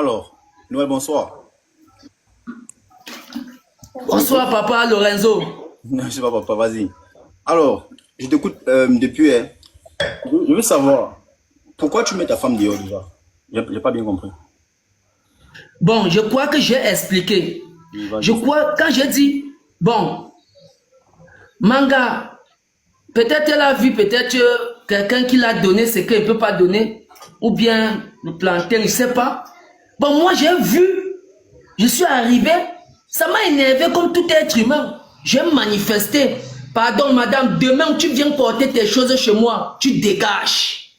Alors, Noël, bonsoir. Bonsoir, papa Lorenzo. Non, je sais pas, papa, vas-y. Alors, je t'écoute depuis. Hein. Je veux savoir, pourquoi tu mets ta femme dehors déjà? J'ai pas bien compris. Bon, je crois que j'ai expliqué. Oui, vas-y. Je crois, quand j'ai dit, bon, Manga, peut-être elle a vu peut-être quelqu'un qui l'a donné ce qu'il ne peut pas donner, ou bien le plantain, je ne sais pas. Bon, moi j'ai vu, je suis arrivé, ça m'a énervé comme tout être humain. J'ai manifesté. Pardon, madame, demain tu viens porter tes choses chez moi, tu dégages.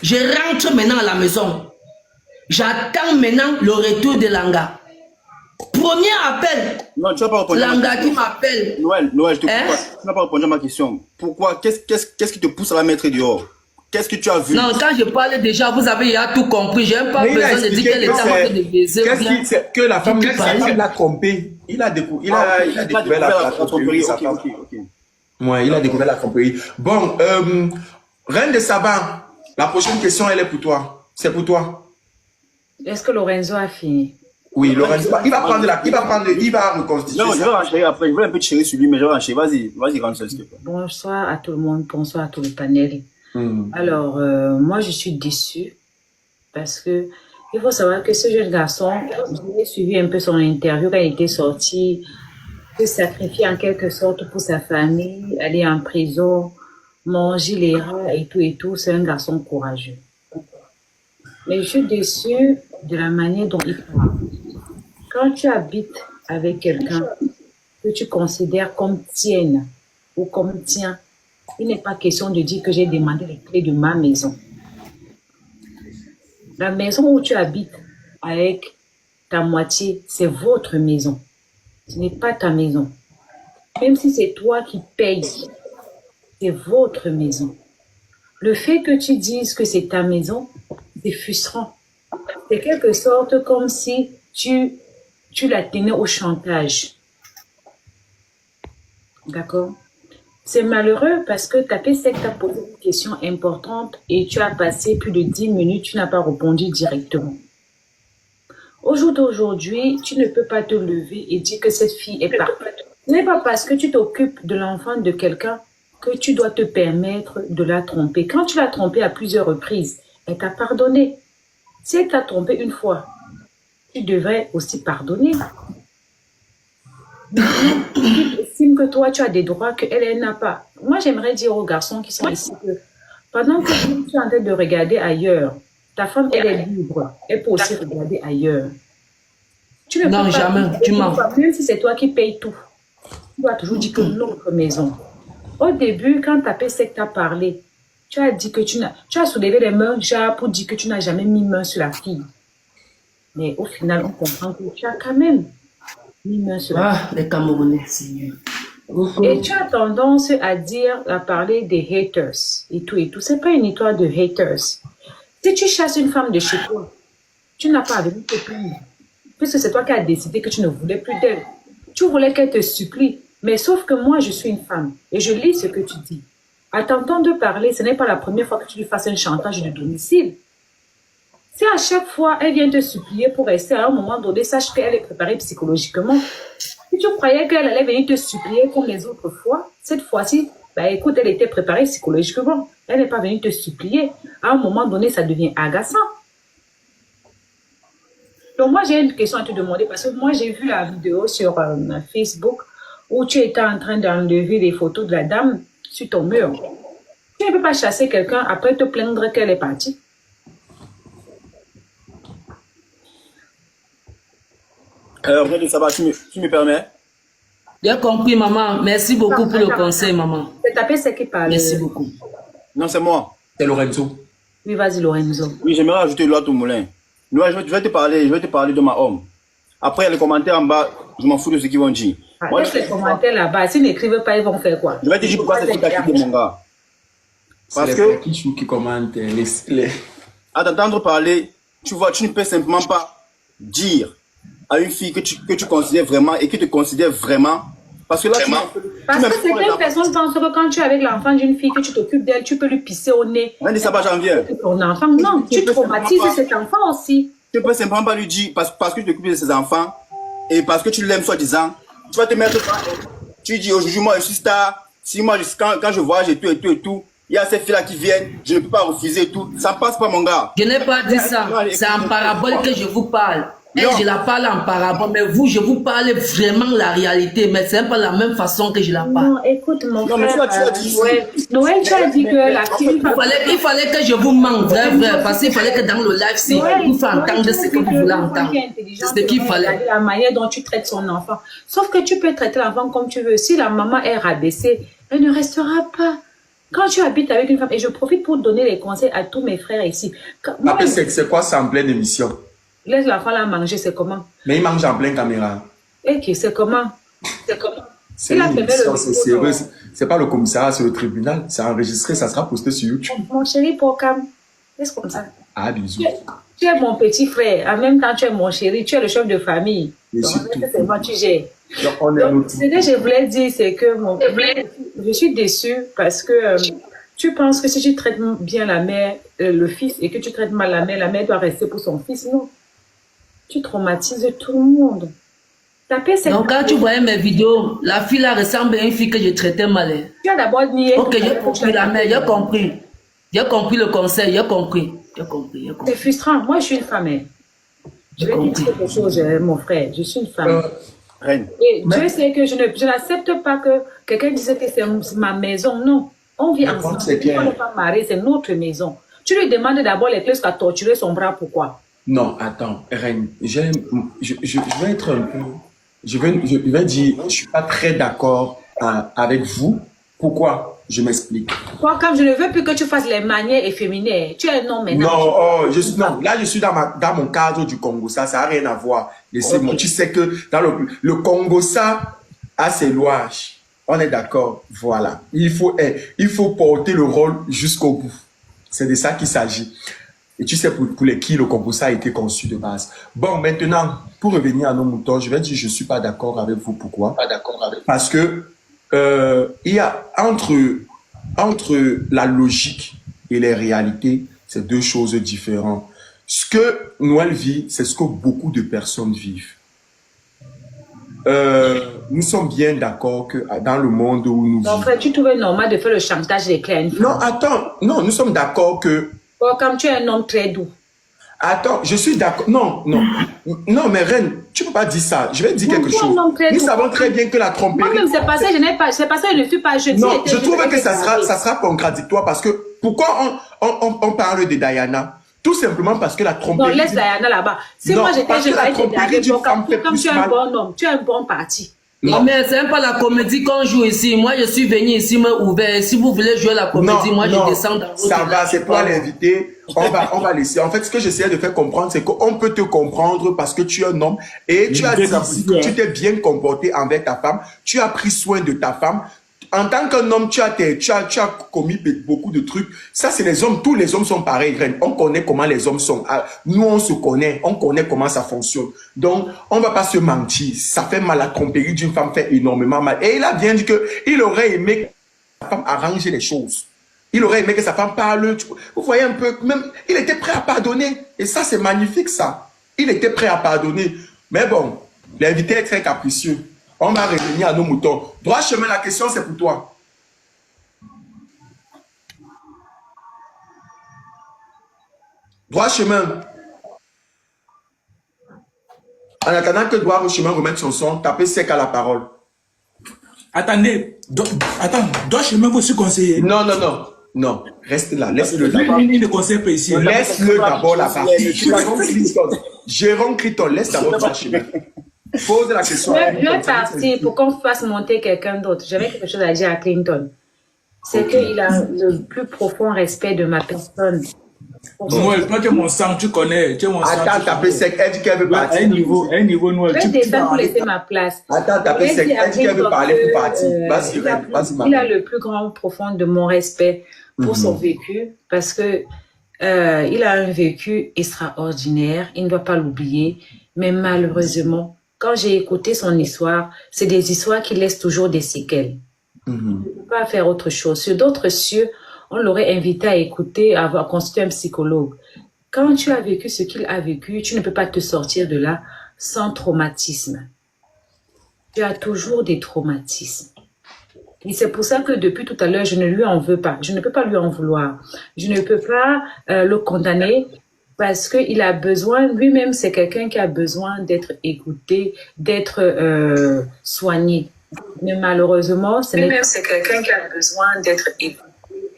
Je rentre maintenant à la maison. J'attends maintenant le retour de Langa. Premier appel. Non, tu n'as pas répondu à ma Langa qui question. m'appelle. Noël, je te Hein? coupe pas. Tu n'as pas répondu à ma question. Pourquoi? Qu'est-ce qui te pousse à la mettre dehors? Qu'est-ce que tu as vu? Non, quand je parle déjà, vous avez tout compris. Je n'ai pas Mais il a besoin de dire expliqué qu'elle était en train de baiser. qu'est-ce qu'il sait que la femme parle. l'a trompé. Il a découvert Il a la découvert la tromperie. tromperie de sa Ok, femme. ok. Ouais, il a découvert la tromperie. Bon, Reine de Saba, la prochaine question, elle est pour toi. C'est pour toi. Est-ce que Lorenzo a fini? Oui, Lorenzo, il va reconstituer Non, je vais ça. renchérir après. Je vais un peu te chérir sur lui, mais je vais renchérir. Vas-y, rentre, s'il te plaît. Bonsoir à tout le monde, bonsoir à tout le panel. Alors, moi, je suis déçue parce que il faut savoir que ce jeune garçon, j'ai suivi un peu son interview quand il était sorti, se sacrifier en quelque sorte pour sa famille, aller en prison, manger les rats et tout. C'est un garçon courageux. Mais je suis déçue de la manière dont il parle. Quand tu habites avec quelqu'un que tu considères comme tienne ou comme tien, il n'est pas question de dire que j'ai demandé les clés de ma maison. La maison où tu habites avec ta moitié, c'est votre maison. Ce n'est pas ta maison. Même si c'est toi qui payes, c'est votre maison. Le fait que tu dises que c'est ta maison, c'est frustrant. C'est quelque sorte comme si tu la tenais au chantage. D'accord? C'est malheureux parce que Tapesec t'a posé une question importante et tu as passé plus de 10 minutes, tu n'as pas répondu directement. Au jour d'aujourd'hui, tu ne peux pas te lever et dire que cette fille est parfaite. Ce n'est pas parce que tu t'occupes de l'enfant de quelqu'un que tu dois te permettre de la tromper. Quand tu l'as trompée à plusieurs reprises, elle t'a pardonné. Si elle t'a trompé une fois, tu devrais aussi pardonner. Tu estimes que toi, tu as des droits qu'elle n'a pas. Moi, j'aimerais dire aux garçons qui sont ici que pendant que tu es en train de regarder ailleurs, ta femme, elle est libre. Elle peut aussi regarder ailleurs. Tu ne Non, peux pas jamais, tu mens. même si c'est toi qui payes tout. Tu dois toujours dire que notre maison. Au début, quand ta PSEC t'a parlé, tu as dit que tu as soulevé les mains genre pour dire que tu n'as jamais mis main sur la fille. Mais au final, on comprend que tu as quand même mis main sur la fille. Ah, les Camerounais, Seigneur. Et tu as tendance à parler des haters et tout. C'est pas une histoire de haters. Si tu chasses une femme de chez toi, tu n'as pas à venir te plaindre. Puisque c'est toi qui as décidé que tu ne voulais plus d'elle. Tu voulais qu'elle te supplie. Mais sauf que moi, je suis une femme et je lis ce que tu dis. À t'entendre parler, ce n'est pas la première fois que tu lui fasses un chantage de domicile. Si à chaque fois, elle vient te supplier pour rester à un moment donné, sache qu'elle est préparée psychologiquement. Si tu croyais qu'elle allait venir te supplier comme les autres fois, cette fois-ci, écoute, elle était préparée psychologiquement. Elle n'est pas venue te supplier. À un moment donné, ça devient agaçant. Donc moi, j'ai une question à te demander parce que moi, j'ai vu la vidéo sur Facebook où tu étais en train d'enlever des photos de la dame sur ton mur. Tu ne peux pas chasser quelqu'un après te plaindre qu'elle est partie. Reine de Saba, tu me permets? J'ai compris, maman. Merci beaucoup pour le conseil, maman. C'est ta PSEC qui parle. Merci beaucoup. Non, c'est moi. C'est Lorenzo. Oui, vas-y, Lorenzo. Oui, j'aimerais ajouter l'eau à ton moulin. Noël, je vais te parler de ma homme. Après, les commentaires en bas, je m'en fous de ce qu'ils vont dire. Moi, Qu'est-ce que les commentaires là-bas? S'ils n'écrivent pas, ils vont faire quoi? je vais te dire pourquoi c'est qui t'a quitté, mon gars. Parce C'est que, les Kichou qui commentent à t'entendre parler, tu vois, tu ne peux simplement pas dire à une fille que tu considères vraiment et qui te considère vraiment. Parce que là, Parce que certaines personnes pensent que quand tu es avec l'enfant d'une fille, que tu t'occupes d'elle, tu peux lui pisser au nez. Reine de Saba, j'en viens. Ton enfant, non, tu traumatises cet enfant aussi. tu peux simplement pas lui dire, parce que tu t'occupes de ses enfants, et parce que tu l'aimes soi-disant, tu vas te mettre, tu dis aujourd'hui, moi je suis star, si moi, quand je voyage et tout, il y a ces filles-là qui viennent, je ne peux pas refuser et tout, ça passe pas mon gars. Je n'ai pas dit ça, c'est en parabole que je vous parle. Et Non. je la parle en parabole, mais vous, je vous parle vraiment la réalité, mais c'est pas la même façon que je la parle. Non, écoute, mon Non, mais frère, tu as dit- Noël, tu as dit que la fille... Il fallait que je vous mente, vrai, parce qu'il fallait que dans le live, si vous faites entendre ce que vous voulez entendre. C'est ce qu'il fallait. La manière dont tu traites son enfant. Sauf que tu peux traiter l'enfant comme tu veux. Si la maman est rabaissée, elle ne restera pas. Quand tu habites avec une femme, et je profite pour donner les conseils à tous mes frères ici. Après, c'est quoi ça en pleine émission? Laisse l'enfant la manger, c'est comment? Mais il mange en pleine caméra. Ok, c'est comment? C'est comment? C'est une émission, c'est sérieux. C'est pas le commissariat, c'est le tribunal. C'est enregistré, ça sera posté sur YouTube. Mon chéri Pokam, laisse comme ça. Ah, bisous. Tu es mon petit frère, en même temps tu es mon chéri, tu es le chef de famille. Et Donc, surtout. c'est moi tu gères. Donc, on est à Donc, notre... ce que je voulais dire, c'est que je suis déçue parce que tu penses que si tu traites bien la mère, le fils, et que tu traites mal la mère doit rester pour son fils. Non. Tu traumatises tout le monde. Donc, quand tu voyais mes vidéos, la fille là ressemble à une fille que je traitais mal. Tu as d'abord nié. Ok, j'ai compris la mère, j'ai compris. J'ai compris le conseil, j'ai compris. C'est frustrant. Moi, je suis une femme. Je vais dire quelque chose, mon frère. Je suis une femme. Reine. Et Dieu sait que je n'accepte pas que quelqu'un dise que c'est ma maison. Non. On vit ensemble. On n'est pas mariés, c'est notre maison. Tu lui demandes d'abord les clés qu'à torturer son bras. Pourquoi? Non, attends, Reine, je vais être un peu... Je vais dire, je suis pas très d'accord avec vous. Pourquoi? Je m'explique. Toi, comme je ne veux plus que tu fasses les manières efféminées, tu es un homme maintenant. Non, oh, non, là je suis dans mon cadre du Congo, ça n'a rien à voir. Laissez-moi, tu sais que dans le Congo, ça a ses lois. On est d'accord, voilà. Il faut porter le rôle jusqu'au bout. C'est de ça qu'il s'agit. Et tu sais pour qui le Congo, ça a été conçu de base. Bon, maintenant, pour revenir à nos moutons, je vais dire je ne suis pas d'accord avec vous. Pourquoi? Pas d'accord avec vous. Parce que il y a entre la logique et les réalités, c'est deux choses différentes. Ce que Noël vit, c'est ce que beaucoup de personnes vivent. Nous sommes bien d'accord que dans le monde où nous vivons... En fait, tu trouvais normal de faire le chantage des clés à une femme? Non, attends, non, nous sommes d'accord que... Oh, comme tu es un homme très doux. Attends, je suis d'accord. Non, mais Reine, tu ne peux pas dire ça. Je vais dire quelque chose. Nous savons très bien que la tromperie... Moi-même, c'est pas ça, je ne suis pas... Non, je trouve que ça sera contradictoire parce que pourquoi on parle de Diana? Tout simplement parce que la tromperie... Non, laisse Diana là-bas. Si moi j'étais, je vais te dire, comme tu es un bon homme, tu es un bon parti. Non, mais c'est même pas la comédie qu'on joue ici. Moi, je suis venu ici me ouvert. Si vous voulez jouer la comédie, moi, je descends dans votre... Ça va, c'est pas l'inviter. On va laisser. En fait, ce que j'essayais de faire comprendre, c'est qu'on peut te comprendre parce que tu es un homme et tu t'es bien comporté envers ta femme. Tu as pris soin de ta femme. En tant qu'un homme, tu as commis beaucoup de trucs. Ça, c'est les hommes. Tous les hommes sont pareils. On connaît comment les hommes sont. Nous, on se connaît. On connaît comment ça fonctionne. Donc, on ne va pas se mentir. Ça fait mal. La tromperie d'une femme fait énormément mal. Et il a bien dit qu'il aurait aimé que sa femme arrange les choses. Il aurait aimé que sa femme parle. Vous voyez un peu, même, il était prêt à pardonner. Et ça, c'est magnifique, ça. Il était prêt à pardonner. Mais bon, l'invité est très capricieux. On va revenir à nos moutons. Droit chemin, la question, c'est pour toi. Droit chemin. En attendant que droit chemin remette son son, tapez sec à la parole. Attendez, droit chemin vous aussi conseiller. Non, reste là, laisse-le d'abord. Il ne conseille pas ici. Laisse-le d'abord la partie. Jérôme Criton, laisse d'abord droit chemin. Pose la question. Je vais partir pour qu'on fasse monter quelqu'un d'autre. J'avais quelque chose à dire à Clinton. C'est qu'il a le plus profond respect de ma personne. Noël, toi tu es mon sang, tu connais. Attends, tapez sec, elle dit qu'elle veut partir. Un niveau, Noël. Je vais descendre pour laisser ma place. Attends, tapez sec, elle dit qu'elle veut parler pour partir. Vas-y, il a le plus grand profond de mon respect pour son vécu parce que il a un vécu extraordinaire. Il ne doit pas l'oublier. Mais malheureusement, quand j'ai écouté son histoire, c'est des histoires qui laissent toujours des séquelles. Je ne peux pas faire autre chose. Sur d'autres cieux, on l'aurait invité à écouter, à consulter un psychologue. quand tu as vécu ce qu'il a vécu, tu ne peux pas te sortir de là sans traumatisme. Tu as toujours des traumatismes. Et c'est pour ça que depuis tout à l'heure, je ne lui en veux pas. Je ne peux pas lui en vouloir. Je ne peux pas le condamner parce qu'il a besoin, lui-même, c'est quelqu'un qui a besoin d'être écouté, d'être soigné. Mais malheureusement, ce n'est pas... c'est quelqu'un qui a besoin d'être écouté.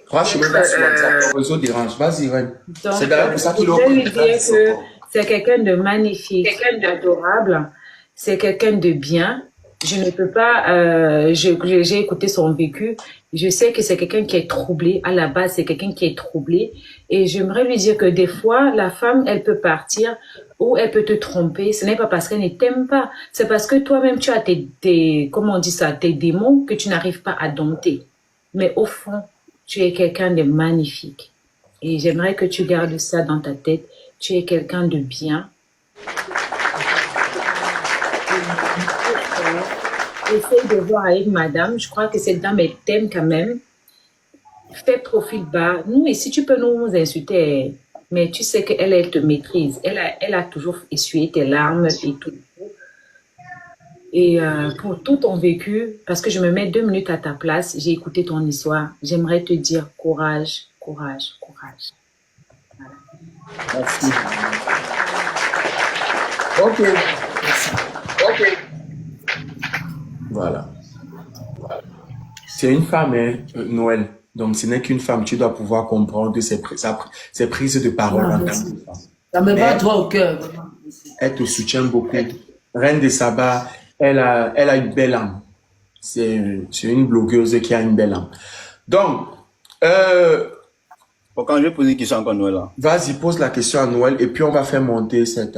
Franchement, le réseau dérange. Vas-y, Reine. C'est d'ailleurs pour ça qu'il je vais lui dire que c'est quelqu'un de magnifique, quelqu'un d'adorable, c'est quelqu'un de bien. Je ne peux pas, j'ai écouté son vécu. Je sais que c'est quelqu'un qui est troublé. À la base, c'est quelqu'un qui est troublé. Et j'aimerais lui dire que des fois, la femme, elle peut partir ou elle peut te tromper. Ce n'est pas parce qu'elle ne t'aime pas. C'est parce que toi-même, tu as comment on dit ça, tes démons que tu n'arrives pas à dompter. Mais au fond, tu es quelqu'un de magnifique. Et j'aimerais que tu gardes ça dans ta tête. Tu es quelqu'un de bien. Essaye de voir avec madame. Je crois que cette dame, elle t'aime quand même. Fais profil bas. Nous, ici, tu peux nous insulter, mais tu sais qu'elle, elle te maîtrise. Elle a toujours essuyé tes larmes et tout. Et pour tout ton vécu, parce que je me mets 2 minutes à ta place, j'ai écouté ton histoire. J'aimerais te dire courage, courage, courage. Voilà. Merci. Ok. Ok. Voilà. C'est une femme, hein, Noël. Donc, ce n'est qu'une femme. Tu dois pouvoir comprendre ses prises de parole en tant que femme. Ça me va droit au cœur. Elle te soutient beaucoup. Reine de Saba, elle a une belle âme. C'est une blogueuse qui a une belle âme. Donc, Bon, quand je vais poser une question encore Noël là. vas-y, pose la question à Noël et puis on va faire monter cette